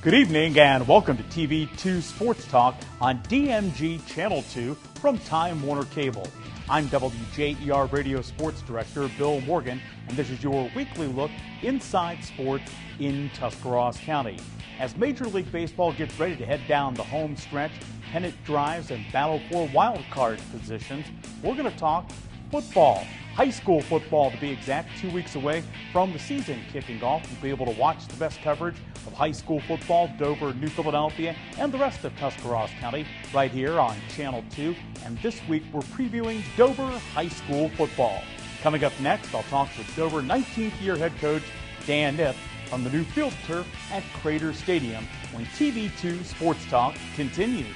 Good evening and welcome to TV2 Sports Talk on DMG Channel 2 from Time Warner Cable. I'm WJER Radio Sports Director Bill Morgan, and this is your weekly look inside sports in Tuscarawas County. As Major League Baseball gets ready to head down the home stretch, pennant drives, and battle for wild card positions, we're going to talk football. High school football, to be exact, 2 weeks away from the season kicking off. You'll be able to watch the best coverage of high school football, Dover, New Philadelphia, and the rest of Tuscarawas County right here on Channel 2. And this week we're previewing Dover High School football. Coming up next, I'll talk with Dover 19th year head coach Dan Niff on the new field turf at Crater Stadium when TV2 Sports Talk continues.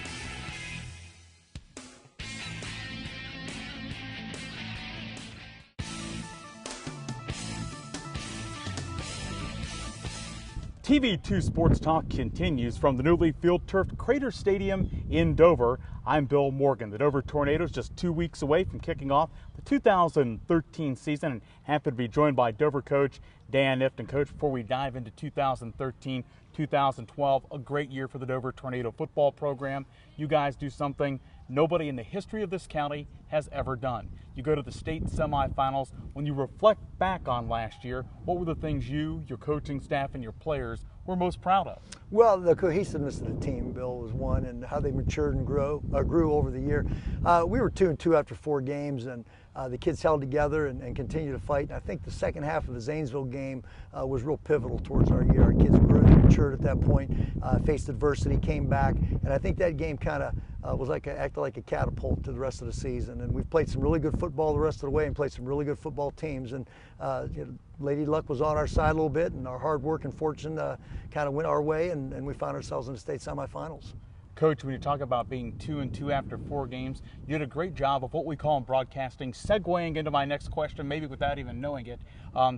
TV2 Sports Talk continues from the newly field-turfed Crater Stadium in Dover. I'm Bill Morgan. The Dover Tornadoes just 2 weeks away from kicking off the 2013 season, and happy to be joined by Dover coach Dan Niff. And coach, before we dive into 2013-2012, a great year for the Dover Tornado football program. You guys do something nobody in the history of this county has ever done. You go to the state semifinals. When you reflect back on last year, what were the things you, your coaching staff, and your players were most proud of? Well, the cohesiveness of the team, Bill, was one, and how they matured and grew over the year. We were 2-2 after 4 games, and the kids held together and continued to fight. And I think the second half of the Zanesville game was real pivotal towards our year. Our kids grew and matured at that point, faced adversity, came back, and I think that game kind of acted like a catapult to the rest of the season. And we've played some really good football the rest of the way and played some really good football teams. And Lady Luck was on our side a little bit, and our hard work and fortune kind of went our way, and we found ourselves in the state semifinals. Coach, when you talk about being 2-2 after 4 games, you did a great job of what we call in broadcasting, segueing into my next question, maybe without even knowing it.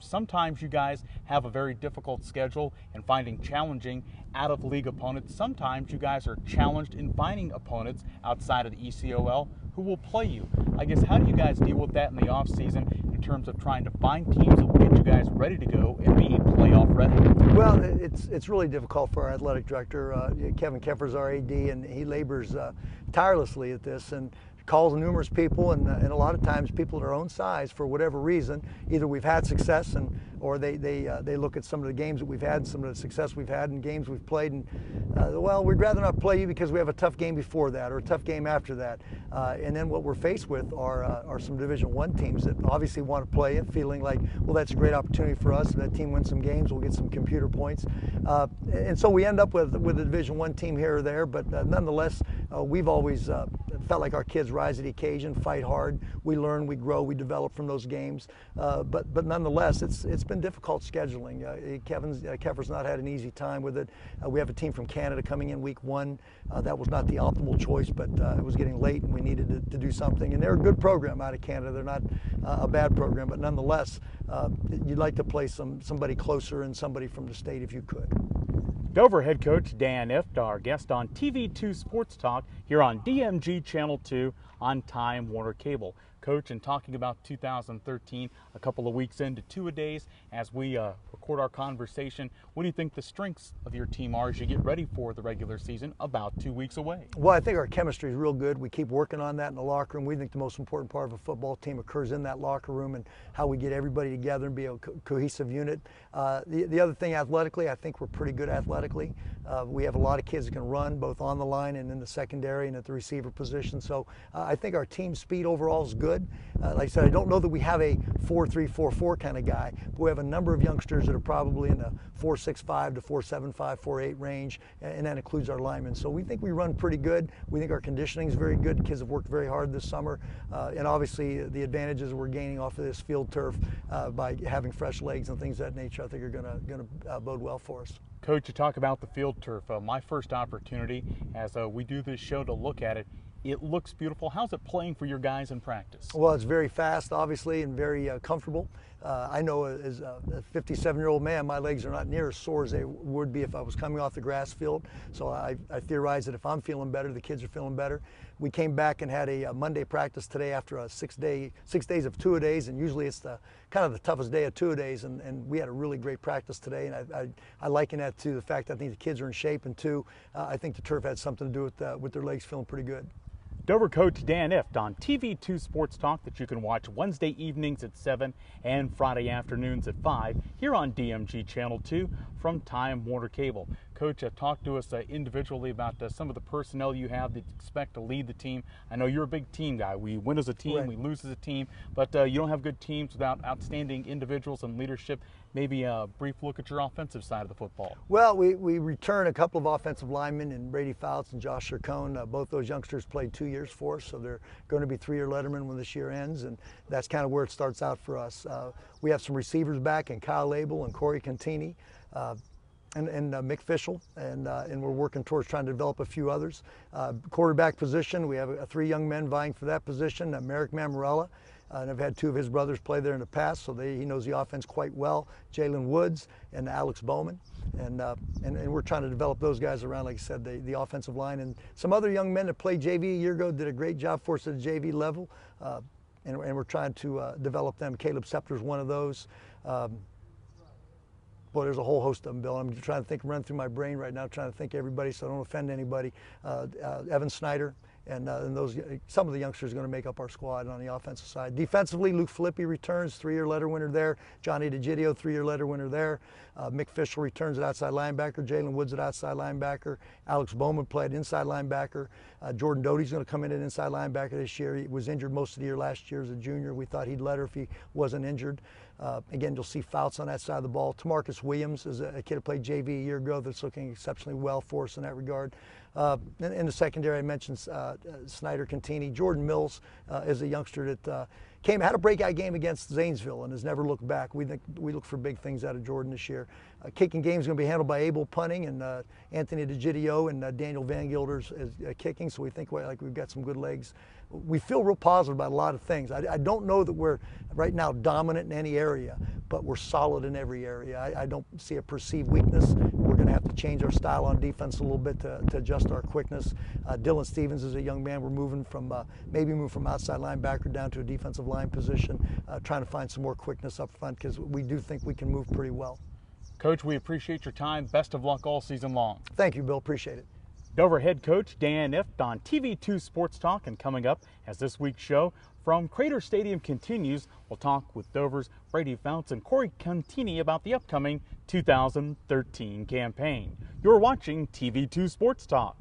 Sometimes you guys have a very difficult schedule and finding challenging out-of-league opponents. Sometimes you guys are challenged in finding opponents outside of the ECOL who will play you. I guess, how do you guys deal with that in the offseason in terms of trying to find teams that will get you guys ready to go and be playoff ready? Well, it's really difficult for our athletic director. Kevin Keffer's our AD, and he labors tirelessly at this and calls numerous people, and a lot of times people at our own size, for whatever reason, either we've had success or they look at some of the games that we've had, some of the success we've had in games we've played, and well, we'd rather not play you because we have a tough game before that or a tough game after that. And then what we're faced with are some Division I teams that obviously want to play it, feeling like, well, that's a great opportunity for us. If that team wins some games, we'll get some computer points. And so we end up with a Division I team here or there, but nonetheless, we've always felt like our kids rise to the occasion, fight hard. We learn, we grow, we develop from those games. But nonetheless, it's been difficult scheduling. Keffer's not had an easy time with it. We have a team from Canada coming in week 1. That was not the optimal choice, but it was getting late and we needed to do something. And they're a good program out of Canada. They're not a bad program, but nonetheless, you'd like to play somebody closer and somebody from the state if you could. Dover head coach Dan Niff, our guest on TV2 Sports Talk here on DMG Channel 2 on Time Warner Cable. Coach, in talking about 2013, a couple of weeks into 2-a-days as we record our conversation, what do you think the strengths of your team are as you get ready for the regular season about 2 weeks away? Well, I think our chemistry is real good. We keep working on that in the locker room. We think the most important part of a football team occurs in that locker room and how we get everybody together and be a cohesive unit. The other thing, athletically, I think we're pretty good athletically. We have a lot of kids that can run both on the line and in the secondary and at the receiver position. So I think our team speed overall is good. Like I said, I don't know that we have a 4-3-4-4 kind of guy, but we have a number of youngsters that are probably in the 4.65 to 4.75, 4.8 range, and that includes our linemen. So we think we run pretty good. We think our conditioning is very good. The kids have worked very hard this summer, and obviously the advantages we're gaining off of this field turf by having fresh legs and things of that nature, I think are going to bode well for us. Coach, you talk about the field turf. My first opportunity as we do this show to look at it It looks beautiful. How's it playing for your guys in practice? Well, it's very fast, obviously, and very comfortable. I know as a 57-year-old man, my legs are not near as sore as they would be if I was coming off the grass field. So I theorize that if I'm feeling better, the kids are feeling better. We came back and had a Monday practice today after a 6 days of two-a-days, and usually it's the kind of the toughest day of two-a-days, and we had a really great practice today, and I liken that to the fact that I think the kids are in shape, and two, I think the turf had something to do with their legs feeling pretty good. Dover coach Dan Ift on TV2 Sports Talk that you can watch Wednesday evenings at 7 and Friday afternoons at 5 here on DMG Channel 2 from Time Warner Cable. Coach, talk to us individually about some of the personnel you have that you expect to lead the team. I know you're a big team guy. We win as a team, right. We lose as a team, but you don't have good teams without outstanding individuals and leadership. Maybe a brief look at your offensive side of the football. Well, we return a couple of offensive linemen in Brady Fouts and Josh Shercone. Both those youngsters played 2 years for us, so they're going to be three-year lettermen when this year ends, and that's kind of where it starts out for us. We have some receivers back in Kyle Label and Corey Contini. And Mick Fischel, and we're working towards trying to develop a few others. Quarterback position, we have three young men vying for that position. Merrick Mammarella, and I've had two of his brothers play there in the past, so he knows the offense quite well. Jalen Woods and Alex Bowman, and we're trying to develop those guys around, like I said, the offensive line. And some other young men that played JV a year ago did a great job for us at the JV level, and we're trying to develop them. Caleb Scepter's one of those. Boy, there's a whole host of them, Bill. I'm trying to run through my brain right now, trying to think of everybody so I don't offend anybody. Evan Snyder, and some of the youngsters are going to make up our squad on the offensive side. Defensively, Luke Filippi returns, three-year letter winner there. Johnny DeGidio, three-year letter winner there. Mick Fischel returns at outside linebacker. Jalen Woods at outside linebacker. Alex Bowman played inside linebacker. Jordan Doty's going to come in at inside linebacker this year. He was injured most of the year last year as a junior. We thought he'd letter if he wasn't injured. Again, you'll see Fouts on that side of the ball. Tamarcus Williams is a kid who played JV a year ago that's looking exceptionally well for us in that regard. In the secondary, I mentioned Snyder Contini. Jordan Mills is a youngster that had a breakout game against Zanesville and has never looked back. We look for big things out of Jordan this year. Kicking game is going to be handled by Abel Punting and Anthony DeGidio, and Daniel Van Gilders is kicking, so we think like we've got some good legs. We feel real positive about a lot of things. I don't know that we're right now dominant in any area, but we're solid in every area. I don't see a perceived weakness. We're going to have to change our style on defense a little bit to adjust our quickness. Dylan Stevens is a young man. We're moving from maybe move from outside linebacker down to a defensive line position, trying to find some more quickness up front because we do think we can move pretty well. Coach, we appreciate your time. Best of luck all season long. Thank you, Bill. Appreciate it. Dover head coach Dan Ift on TV2 Sports Talk, and coming up as this week's show from Crater Stadium continues, we'll talk with Dover's Brady Fouts and Corey Contini about the upcoming 2013 campaign. You're watching TV2 Sports Talk.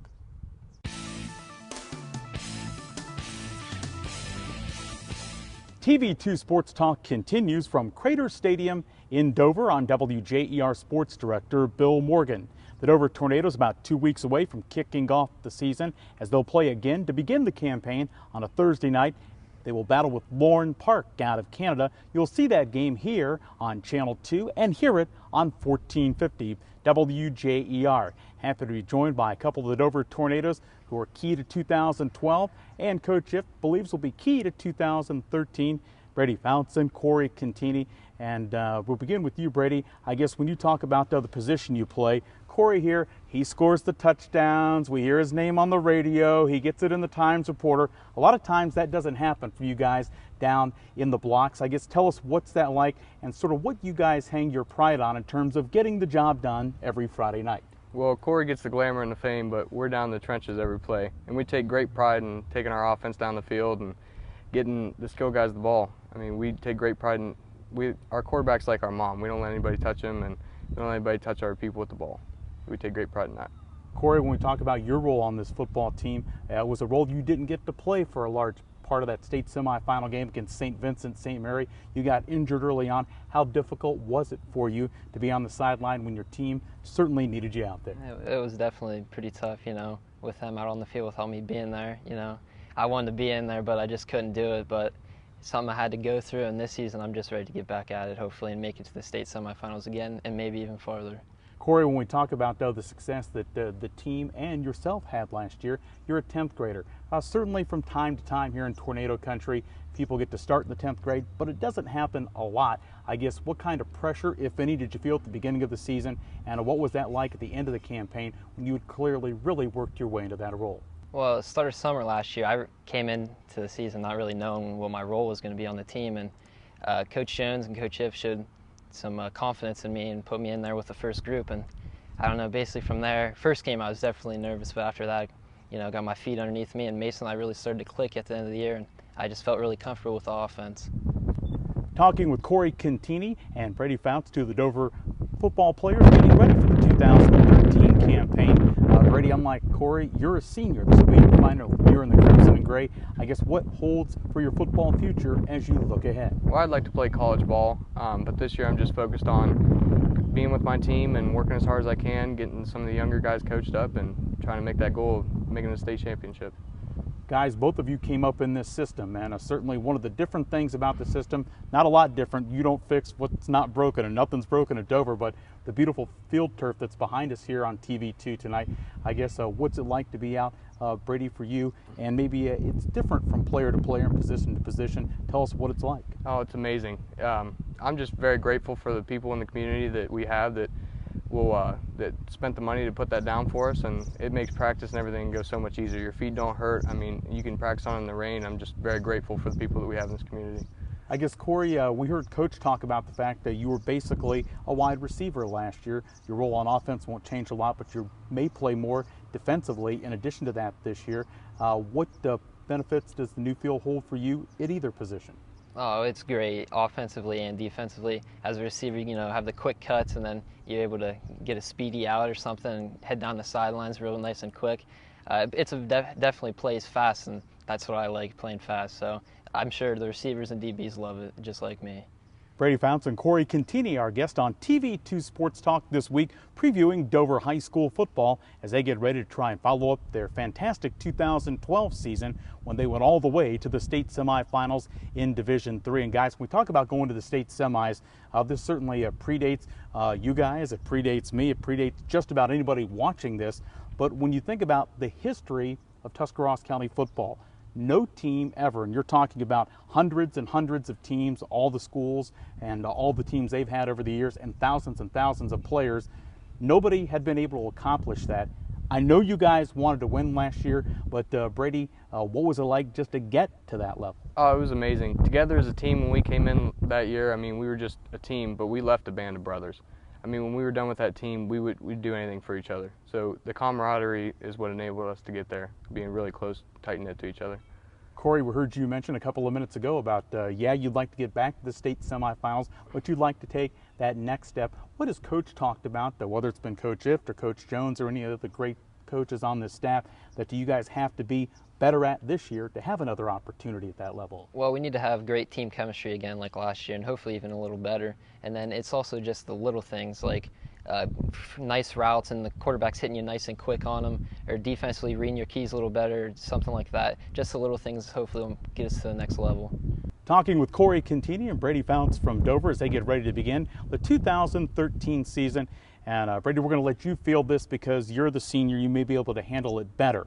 TV2 Sports Talk continues from Crater Stadium in Dover. On WJER Sports Director Bill Morgan. The Dover Tornadoes about 2 weeks away from kicking off the season as they'll play again to begin the campaign on a Thursday night. They will battle with Lorne Park out of Canada. You'll see that game here on Channel 2 and hear it on 1450 WJER. Happy to be joined by a couple of the Dover Tornadoes who are key to 2012 and Coach Ift believes will be key to 2013. Brady Fouts and Corey Contini. And we'll begin with you, Brady. I guess when you talk about the position you play, Corey here, he scores the touchdowns. We hear his name on the radio. He gets it in the Times Reporter. A lot of times that doesn't happen for you guys down in the blocks. I guess tell us what's that like and sort of what you guys hang your pride on in terms of getting the job done every Friday night. Well, Corey gets the glamour and the fame, but we're down in the trenches every play. And we take great pride in taking our offense down the field and getting the skill guys the ball. I mean, we take great pride in our quarterback's like our mom. We don't let anybody touch him, and we don't let anybody touch our people with the ball. We take great pride in that. Corey, when we talk about your role on this football team, it was a role you didn't get to play for a large part of that state semifinal game against St. Vincent St. Mary. You got injured early on. How difficult was it for you to be on the sideline when your team certainly needed you out there? It was definitely pretty tough, with them out on the field without me being there. I wanted to be in there, but I just couldn't do it. But it's something I had to go through, and this season I'm just ready to get back at it, hopefully, and make it to the state semifinals again and maybe even farther. Corey, when we talk about the success that the team and yourself had last year, you're a 10th grader. Certainly from time to time here in Tornado Country, people get to start in the 10th grade, but it doesn't happen a lot. I guess what kind of pressure, if any, did you feel at the beginning of the season, and what was that like at the end of the campaign when you had clearly really worked your way into that role? Well, start of summer last year, I came into the season not really knowing what my role was going to be on the team, and Coach Jones and Coach If showed some confidence in me and put me in there with the first group. And I don't know, basically from there, first game I was definitely nervous, but after that, got my feet underneath me, and Mason and I really started to click at the end of the year, and I just felt really comfortable with the offense. Talking with Corey Contini and Brady Fouts, two of the Dover football players getting ready for the 2013 campaign. Brady, unlike Corey, you're a senior this week, final year in the Crimson and Gray. I guess what holds for your football future as you look ahead? Well, I'd like to play college ball, but this year I'm just focused on being with my team and working as hard as I can, getting some of the younger guys coached up and trying to make that goal of making the state championship. Guys, both of you came up in this system, and certainly one of the different things about the system, not a lot different, you don't fix what's not broken, and nothing's broken at Dover, but the beautiful field turf that's behind us here on TV2 tonight. I guess what's it like to be out, Brady, for you? And maybe it's different from player to player and position to position. Tell us what it's like. Oh, it's amazing. I'm just very grateful for the people in the community that we have that that spent the money to put that down for us, and it makes practice and everything go so much easier. Your feet don't hurt. I mean, you can practice on in the rain. I'm just very grateful for the people that we have in this community. I guess, Corey, we heard Coach talk about the fact that you were basically a wide receiver last year. Your role on offense won't change a lot, but you may play more defensively in addition to that this year. What benefits does the new field hold for you at either position? Oh, it's great offensively and defensively. As a receiver, have the quick cuts, and then you're able to get a speedy out or something and head down the sidelines real nice and quick. It's definitely plays fast, and that's what I like, playing fast. So I'm sure the receivers and DBs love it just like me. Brady Fouts and Corey Contini, our guest on TV2 Sports Talk this week, previewing Dover High School football as they get ready to try and follow up their fantastic 2012 season when they went all the way to the state semifinals in Division III. And guys, when we talk about going to the state semis, this certainly predates you guys, it predates me, it predates just about anybody watching this. But when you think about the history of Tuscarawas County football, no team ever, and you're talking about hundreds and hundreds of teams, all the schools and all the teams they've had over the years, and thousands of players, nobody had been able to accomplish that. I know you guys wanted to win last year, but Brady, what was it like just to get to that level? Oh, it was amazing. Together as a team, when we came in that year, I mean, we were just a team, but we left a band of brothers. I mean, when we were done with that team, we'd do anything for each other. So the camaraderie is what enabled us to get there, being really close, tight-knit to each other. Corey, we heard you mention a couple of minutes ago about, you'd like to get back to the state semifinals, but you'd like to take that next step. What has Coach talked about, whether it's been Coach Ift or Coach Jones or any of the great coaches on this staff, that you guys have to be better at this year to have another opportunity at that level? Well, we need to have great team chemistry again like last year, and hopefully even a little better. And then it's also just the little things like nice routes and the quarterback's hitting you nice and quick on them, or defensively reading your keys a little better, something like that. Just the little things hopefully will get us to the next level. Talking with Corey Contini and Brady Fouts from Dover as they get ready to begin the 2013 season. And Brady, we're going to let you field this because you're the senior. You may be able to handle it better.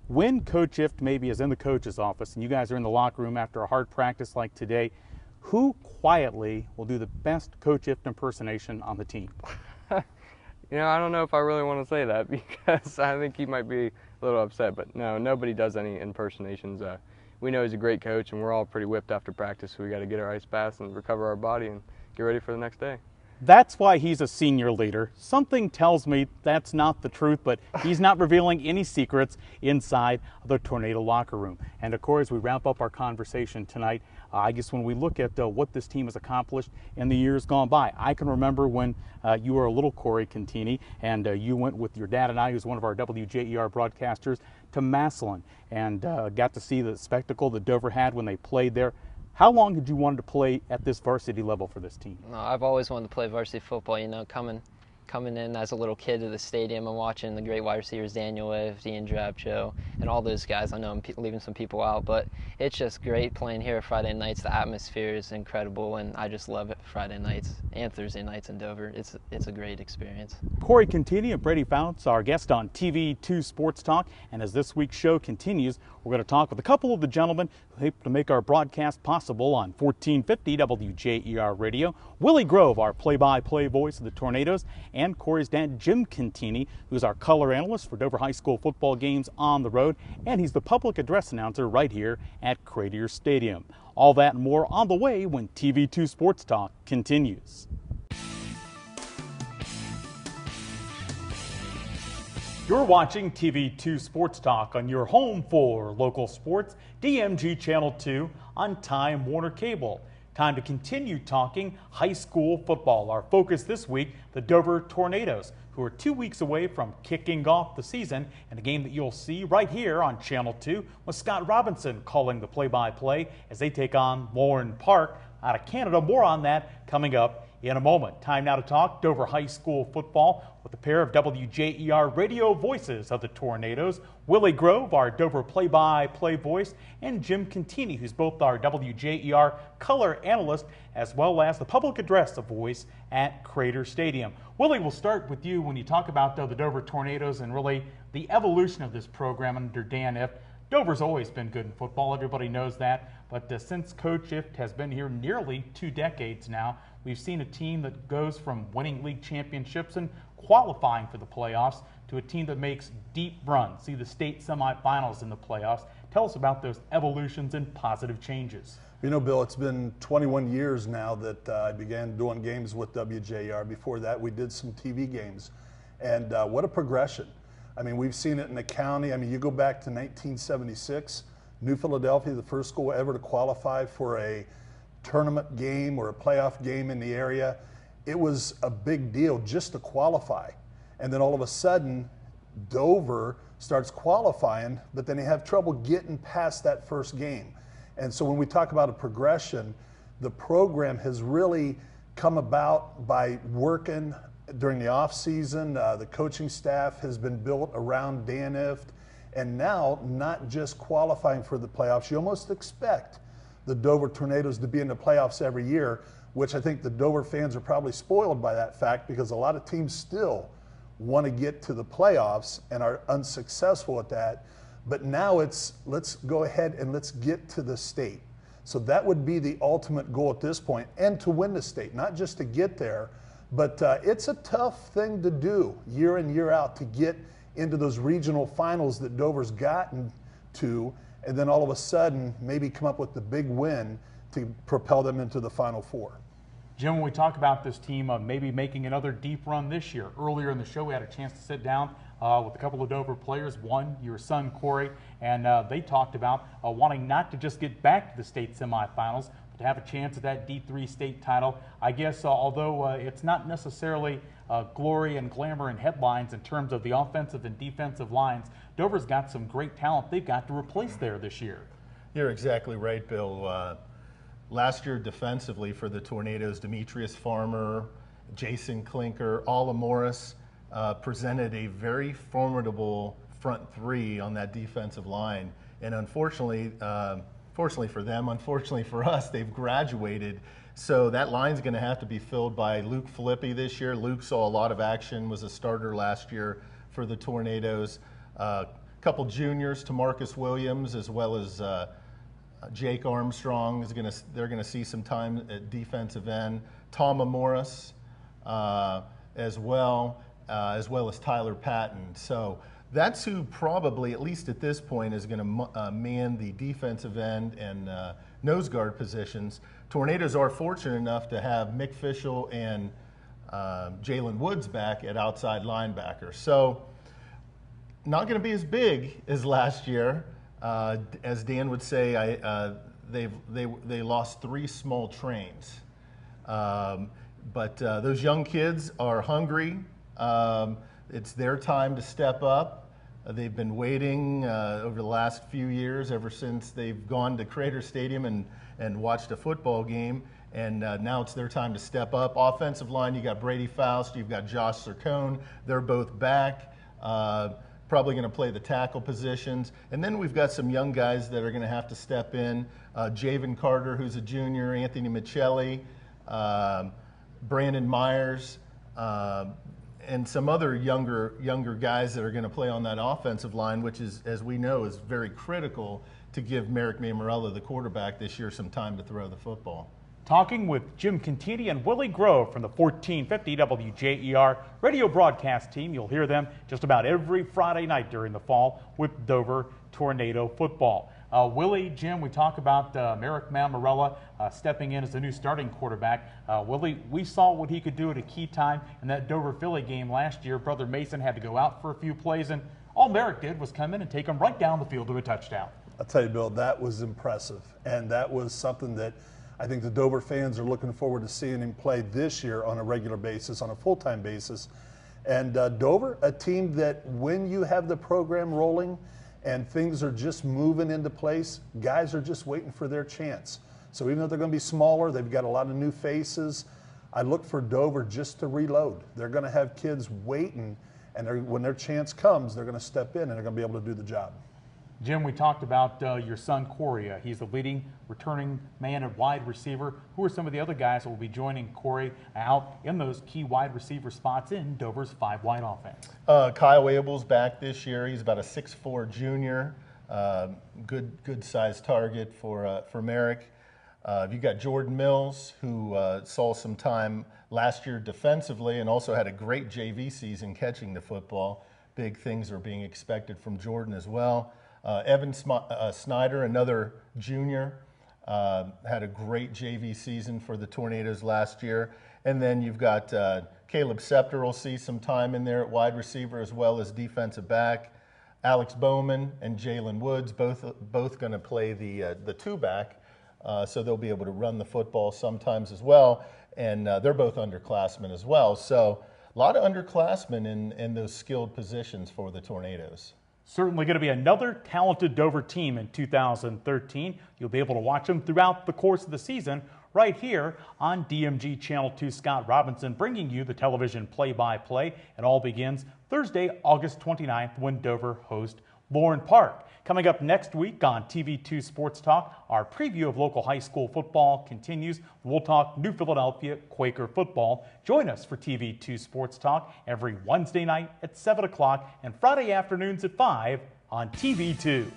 When Coach Ift maybe is in the coach's office and you guys are in the locker room after a hard practice like today, who quietly will do the best Coach Ift impersonation on the team? I don't know if I really want to say that because I think he might be a little upset, but no, nobody does any impersonations. We know he's a great coach, and we're all pretty whipped after practice, so we got to get our ice baths and recover our body and get ready for the next day. That's why he's a senior leader. Something tells me that's not the truth, but he's not revealing any secrets inside the Tornado locker room. And of course, we wrap up our conversation tonight. I guess when we look at what this team has accomplished in the years gone by, I can remember when you were a little Corey Contini, and you went with your dad and I, who's one of our WJER broadcasters, to Massillon and got to see the spectacle that Dover had when they played there. How long had you wanted to play at this varsity level for this team? No, I've always wanted to play varsity football, coming coming in as a little kid to the stadium and watching the great wide receivers, Daniel Wave, Dean Drabcho, and all those guys. I know I'm leaving some people out, but it's just great playing here Friday nights. The atmosphere is incredible, and I just love it Friday nights and Thursday nights in Dover. It's a great experience. Corey Contini and Brady Founts, our guest on TV2 Sports Talk, and as this week's show continues, we're going to talk with a couple of the gentlemen who helped to make our broadcast possible on 1450 WJER Radio. Willie Grove, our play-by-play voice of the Tornadoes, and Corey's dad, Jim Contini, who's our color analyst for Dover High School football games on the road, and he's the public address announcer right here at Cradier Stadium. All that and more on the way when TV2 Sports Talk continues. You're watching TV2 Sports Talk on your home for local sports, DMG Channel 2 on Time Warner Cable. Time to continue talking high school football. Our focus this week, the Dover Tornadoes, who are 2 weeks away from kicking off the season, and a game that you'll see right here on Channel 2 with Scott Robinson calling the play-by-play as they take on Lauren Park out of Canada. More on that coming up in a moment. Time now to talk Dover High School football with a pair of WJER radio voices of the Tornadoes, Willie Grove, our Dover play-by-play voice, and Jim Contini, who's both our WJER color analyst as well as the public address voice at Cradier Stadium. Willie, we'll start with you when you talk about the Dover Tornadoes and really the evolution of this program under Dan Ift. Dover's always been good in football, everybody knows that, but since Coach Ift has been here nearly 2 decades now, we've seen a team that goes from winning league championships and qualifying for the playoffs to a team that makes deep runs, see the state semifinals in the playoffs. Tell us about those evolutions and positive changes. You know, Bill, it's been 21 years now that I began doing games with WJR. Before that, we did some TV games. And what a progression. I mean, we've seen it in the county. I mean, you go back to 1976, New Philadelphia, the first school ever to qualify for a tournament game or a playoff game in the area. It was a big deal just to qualify. And then all of a sudden, Dover starts qualifying, but then they have trouble getting past that first game. And so when we talk about a progression, the program has really come about by working during the off season. The coaching staff has been built around Dan Ift, and now not just qualifying for the playoffs. You almost expect the Dover Tornadoes to be in the playoffs every year, which I think the Dover fans are probably spoiled by that fact because a lot of teams still want to get to the playoffs and are unsuccessful at that. But now it's let's go ahead and let's get to the state. So that would be the ultimate goal at this point, and to win the state, not just to get there, but it's a tough thing to do year in, year out to get into those regional finals that Dover's gotten to, and then all of a sudden maybe come up with the big win to propel them into the Final Four. Jim, when we talk about this team maybe making another deep run this year, earlier in the show we had a chance to sit down with a couple of Dover players, one, your son Corey, and they talked about wanting not to just get back to the state semifinals, but to have a chance at that D3 state title. I guess although it's not necessarily glory and glamour and headlines in terms of the offensive and defensive lines, Dover's got some great talent they've got to replace there this year. You're exactly right, Bill. Last year defensively for the Tornadoes, Demetrius Farmer, Jason Klinker, Alla Morris presented a very formidable front three on that defensive line. And unfortunately, fortunately for them, unfortunately for us, they've graduated. So that line's going to have to be filled by Luke Filippi this year. Luke saw a lot of action, was a starter last year for the Tornadoes. A couple juniors, Tamarcus Williams, as well as Jake Armstrong they're gonna see some time at defensive end. Tama Morris as well as Tyler Patton. So that's who probably, at least at this point, is going to man the defensive end and nose guard positions. Tornadoes are fortunate enough to have Mick Fischel and Jalen Woods back at outside linebacker. So not going to be as big as last year. As Dan would say, they lost 3 small trains. But those young kids are hungry. It's their time to step up. They've been waiting over the last few years, ever since they've gone to Cradier Stadium and watched a football game. And now it's their time to step up. Offensive line, you got Brady Faust, you've got Josh Sircone. They're both back. Probably going to play the tackle positions. And then we've got some young guys that are going to have to step in. Javen Carter, who's a junior, Anthony Michelli, Brandon Myers, and some other younger guys that are going to play on that offensive line, which is, as we know, is very critical to give Merrick Mammarella, the quarterback this year, some time to throw the football. Talking with Jim Contini and Willie Grove from the 1450 WJER radio broadcast team. You'll hear them just about every Friday night during the fall with Dover Tornado football. Willie, Jim, we talk about Merrick Mammarella stepping in as the new starting quarterback. Willie, we saw what he could do at a key time in that Dover-Philly game last year. Brother Mason had to go out for a few plays, and all Merrick did was come in and take him right down the field to a touchdown. I'll tell you, Bill, that was impressive, and that was something that I think the Dover fans are looking forward to seeing him play this year on a regular basis, on a full-time basis. And Dover, a team that when you have the program rolling and things are just moving into place, guys are just waiting for their chance. So even though they're going to be smaller, they've got a lot of new faces. I look for Dover just to reload. They're going to have kids waiting, and when their chance comes, they're going to step in and they're going to be able to do the job. Jim, we talked about your son, Corey. He's the leading returning man at wide receiver. Who are some of the other guys that will be joining Corey out in those key wide receiver spots in Dover's five-wide offense? Kyle Abel's back this year. He's about a 6'4" junior. Good size target for Merrick. You've got Jordan Mills, who saw some time last year defensively and also had a great JV season catching the football. Big things are being expected from Jordan as well. Evan Snyder, another junior, had a great JV season for the Tornadoes last year. And then you've got Caleb Scepter will see some time in there at wide receiver as well as defensive back. Alex Bowman and Jalen Woods, both going to play the two-back, so they'll be able to run the football sometimes as well. And they're both underclassmen as well. So a lot of underclassmen in those skilled positions for the Tornadoes. Certainly going to be another talented Dover team in 2013. You'll be able to watch them throughout the course of the season right here on DMG Channel 2. Scott Robinson bringing you the television play-by-play. It all begins Thursday, August 29th when Dover hosts Lauren Park. Coming up next week on TV2 Sports Talk, our preview of local high school football continues. We'll talk New Philadelphia Quaker football. Join us for TV2 Sports Talk every Wednesday night at 7 o'clock and Friday afternoons at 5 on TV2.